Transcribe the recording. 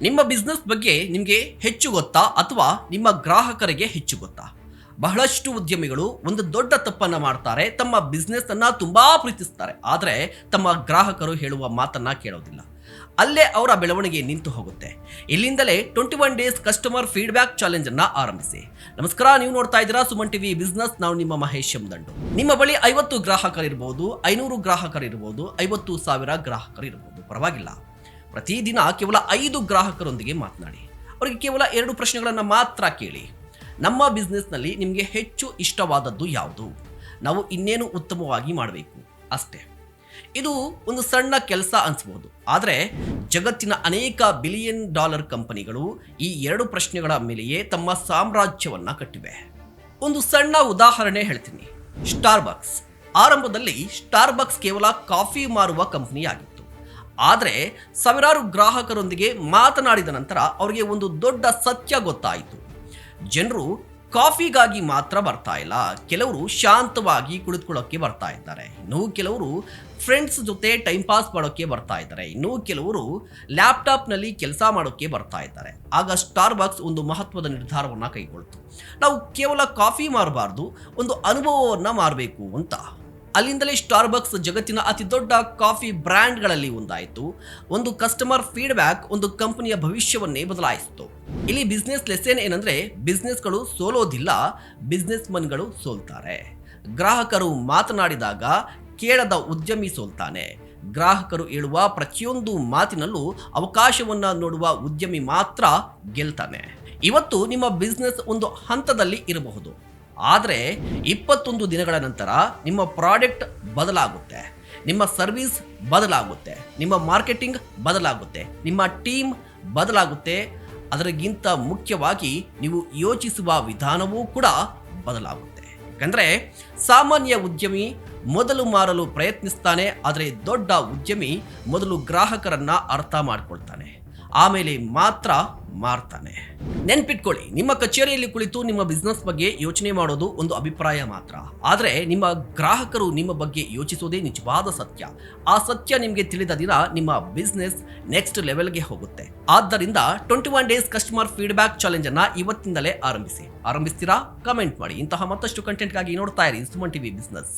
ನಿಮ್ಮ ಬಿಸ್ನೆಸ್ ಬಗ್ಗೆ ನಿಮಗೆ ಹೆಚ್ಚು ಗೊತ್ತಾ ಅಥವಾ ನಿಮ್ಮ ಗ್ರಾಹಕರಿಗೆ ಹೆಚ್ಚು ಗೊತ್ತಾ? ಬಹಳಷ್ಟು ಉದ್ಯಮಿಗಳು ಒಂದು ದೊಡ್ಡ ತಪ್ಪನ್ನು ಮಾಡ್ತಾರೆ. ತಮ್ಮ ಬಿಸ್ನೆಸ್ ಅನ್ನ ತುಂಬಾ ಪ್ರೀತಿಸ್ತಾರೆ, ಆದರೆ ತಮ್ಮ ಗ್ರಾಹಕರು ಹೇಳುವ ಮಾತನ್ನ ಕೇಳೋದಿಲ್ಲ. ಅಲ್ಲೇ ಅವರ ಬೆಳವಣಿಗೆ ನಿಂತು ಹೋಗುತ್ತೆ. ಇಲ್ಲಿಂದಲೇ 21 ಡೇಸ್ ಕಸ್ಟಮರ್ ಫೀಡ್ಬ್ಯಾಕ್ ಚಾಲೆಂಜ್ ಅನ್ನ ಆರಂಭಿಸಿ. ನಮಸ್ಕಾರ, ನೀವು ನೋಡ್ತಾ ಇದ್ದೀರಾ ಸುಮನ್ ಟಿವಿ ಬಿಸ್ನೆಸ್. ನಾವು ನಿಮ್ಮ ಮಹೇಶ್ ದಂಡು. ನಿಮ್ಮ ಬಳಿ 50 ಗ್ರಾಹಕರಿರ್ಬೋದು, 500 ಗ್ರಾಹಕರಿರ್ಬೋದು, 50,000 ಗ್ರಾಹಕರಿರ್ಬೋದು, ಪರವಾಗಿಲ್ಲ. ಪ್ರತಿದಿನ ಕೇವಲ 5 ಗ್ರಾಹಕರೊಂದಿಗೆ ಮಾತನಾಡಿ. ಅವರಿಗೆ ಕೇವಲ 2 ಪ್ರಶ್ನೆಗಳನ್ನು ಮಾತ್ರ ಕೇಳಿ. ನಮ್ಮ ಬಿಸ್ನೆಸ್ನಲ್ಲಿ ನಿಮಗೆ ಹೆಚ್ಚು ಇಷ್ಟವಾದದ್ದು ಯಾವುದು? ನಾವು ಇನ್ನೇನು ಉತ್ತಮವಾಗಿ ಮಾಡಬೇಕು? ಅಷ್ಟೇ. ಇದು ಒಂದು ಸಣ್ಣ ಕೆಲಸ ಅನಿಸಬಹುದು, ಆದರೆ ಜಗತ್ತಿನ ಅನೇಕ $ಬಿಲಿಯನ್ ಕಂಪನಿಗಳು ಈ 2 ಪ್ರಶ್ನೆಗಳ ಮೇಲೆಯೇ ತಮ್ಮ ಸಾಮ್ರಾಜ್ಯವನ್ನ ಕಟ್ಟಿವೆ. ಒಂದು ಸಣ್ಣ ಉದಾಹರಣೆ ಹೇಳ್ತೀನಿ. ಸ್ಟಾರ್ಬಕ್ಸ್. ಆರಂಭದಲ್ಲಿ ಸ್ಟಾರ್ಬಕ್ಸ್ ಕೇವಲ ಕಾಫಿ ಮಾರುವ ಕಂಪನಿಯಾಗಿತ್ತು. ಆದರೆ ಸಾವಿರಾರು ಗ್ರಾಹಕರೊಂದಿಗೆ ಮಾತನಾಡಿದ ನಂತರ ಅವರಿಗೆ ಒಂದು ದೊಡ್ಡ ಸತ್ಯ ಗೊತ್ತಾಯಿತು. ಜನರು ಕಾಫಿಗಾಗಿ ಮಾತ್ರ ಬರ್ತಾ ಇಲ್ಲ. ಕೆಲವರು ಶಾಂತವಾಗಿ ಕುಳಿತುಕೊಳ್ಳೋಕೆ ಬರ್ತಾ ಇದ್ದಾರೆ, ಇನ್ನು ಕೆಲವರು ಫ್ರೆಂಡ್ಸ್ ಜೊತೆ ಟೈಮ್ ಪಾಸ್ ಮಾಡೋಕ್ಕೆ ಬರ್ತಾ ಇದ್ದಾರೆ, ಇನ್ನು ಕೆಲವರು ಲ್ಯಾಪ್ಟಾಪ್ನಲ್ಲಿ ಕೆಲಸ ಮಾಡೋಕ್ಕೆ ಬರ್ತಾ ಇದ್ದಾರೆ. ಆಗ ಸ್ಟಾರ್ಬಕ್ಸ್ ಒಂದು ಮಹತ್ವದ ನಿರ್ಧಾರವನ್ನು ಕೈಗೊಳ್ತು. ನಾವು ಕೇವಲ ಕಾಫಿ ಮಾರಬಾರ್ದು, ಒಂದು ಅನುಭವವನ್ನು ಮಾರಬೇಕು ಅಂತ. ಅಲ್ಲಿಂದಲೇ ಸ್ಟಾರ್ಬಕ್ಸ್ ಜಗತ್ತಿನ ಅತಿ ದೊಡ್ಡ ಕಾಫಿ ಬ್ರ್ಯಾಂಡ್ಗಳಲ್ಲಿ ಒಂದಾಯಿತು. ಒಂದು ಕಸ್ಟಮರ್ ಫೀಡ್ಬ್ಯಾಕ್ ಒಂದು ಕಂಪನಿಯ ಭವಿಷ್ಯವನ್ನೇ ಬದಲಾಯಿಸಿತು. ಇಲ್ಲಿ ಬಿಸ್ನೆಸ್ ಲೆಸನ್ ಏನಂದ್ರೆ, ಬಿಸ್ನೆಸ್ಗಳು ಸೋಲೋದಿಲ್ಲ, ಬಿಸ್ನೆಸ್ ಮನ್ಗಳು ಸೋಲ್ತಾರೆ. ಗ್ರಾಹಕರು ಮಾತನಾಡಿದಾಗ ಕೇಳದ ಉದ್ಯಮಿ ಸೋಲ್ತಾನೆ. ಗ್ರಾಹಕರು ಹೇಳುವ ಪ್ರತಿಯೊಂದು ಮಾತಿನಲ್ಲೂ ಅವಕಾಶವನ್ನ ನೋಡುವ ಉದ್ಯಮಿ ಮಾತ್ರ ಗೆಲ್ತಾನೆ. ಇವತ್ತು ನಿಮ್ಮ ಬಿಸ್ನೆಸ್ ಒಂದು ಹಂತದಲ್ಲಿ ಇರಬಹುದು, ಆದರೆ 21 ದಿನಗಳ ನಂತರ ನಿಮ್ಮ ಪ್ರಾಡಕ್ಟ್ ಬದಲಾಗುತ್ತೆ, ನಿಮ್ಮ ಸರ್ವಿಸ್ ಬದಲಾಗುತ್ತೆ, ನಿಮ್ಮ ಮಾರ್ಕೆಟಿಂಗ್ ಬದಲಾಗುತ್ತೆ, ನಿಮ್ಮ ಟೀಮ್ ಬದಲಾಗುತ್ತೆ. ಅದರಿಗಿಂತ ಮುಖ್ಯವಾಗಿ ನೀವು ಯೋಚಿಸುವ ವಿಧಾನವೂ ಕೂಡ ಬದಲಾಗುತ್ತೆ. ಯಾಕಂದರೆ ಸಾಮಾನ್ಯ ಉದ್ಯಮಿ ಮೊದಲು ಮಾರಲು ಪ್ರಯತ್ನಿಸ್ತಾನೆ, ಆದರೆ ದೊಡ್ಡ ಉದ್ಯಮಿ ಮೊದಲು ಗ್ರಾಹಕರನ್ನ ಅರ್ಥ ಮಾಡ್ಕೊಳ್ತಾನೆ, ಆಮೇಲೆ ಮಾತ್ರ ಮಾರ್ತಾನೆ. ನೆನ್ಪಿಟ್ಕೊಳ್ಳಿ, ನಿಮ್ಮ ಕಚೇರಿಯಲ್ಲಿ ಕುಳಿತು ನಿಮ್ಮ ಬಿಸ್ನೆಸ್ ಬಗ್ಗೆ ಯೋಚನೆ ಮಾಡೋದು ಒಂದು ಅಭಿಪ್ರಾಯ ಮಾತ್ರ, ಆದರೆ ನಿಮ್ಮ ಗ್ರಾಹಕರು ನಿಮ್ಮ ಬಗ್ಗೆ ಯೋಚಿಸೋದೇ ನಿಜವಾದ ಸತ್ಯ. ಆ ಸತ್ಯ ನಿಮಗೆ ತಿಳಿದ ದಿನ ನಿಮ್ಮ ಬಿಸ್ನೆಸ್ ನೆಕ್ಸ್ಟ್ ಲೆವೆಲ್ಗೆ ಹೋಗುತ್ತೆ. ಆದ್ದರಿಂದ 21 ಡೇಸ್ ಕಸ್ಟಮರ್ ಫೀಡ್ಬ್ಯಾಕ್ ಚಾಲೆಂಜ್ ಅನ್ನ ಇವತ್ತಿಂದಲೇ ಆರಂಭಿಸ್ತೀರಾ? ಕಮೆಂಟ್ ಮಾಡಿ. ಇಂತಹ ಮತ್ತಷ್ಟು ಕಂಟೆಂಟ್ಗಾಗಿ ನೋಡ್ತಾ ಇರಿ ಸುಮನ್ ಟಿವಿ ಬಿಸ್ನೆಸ್.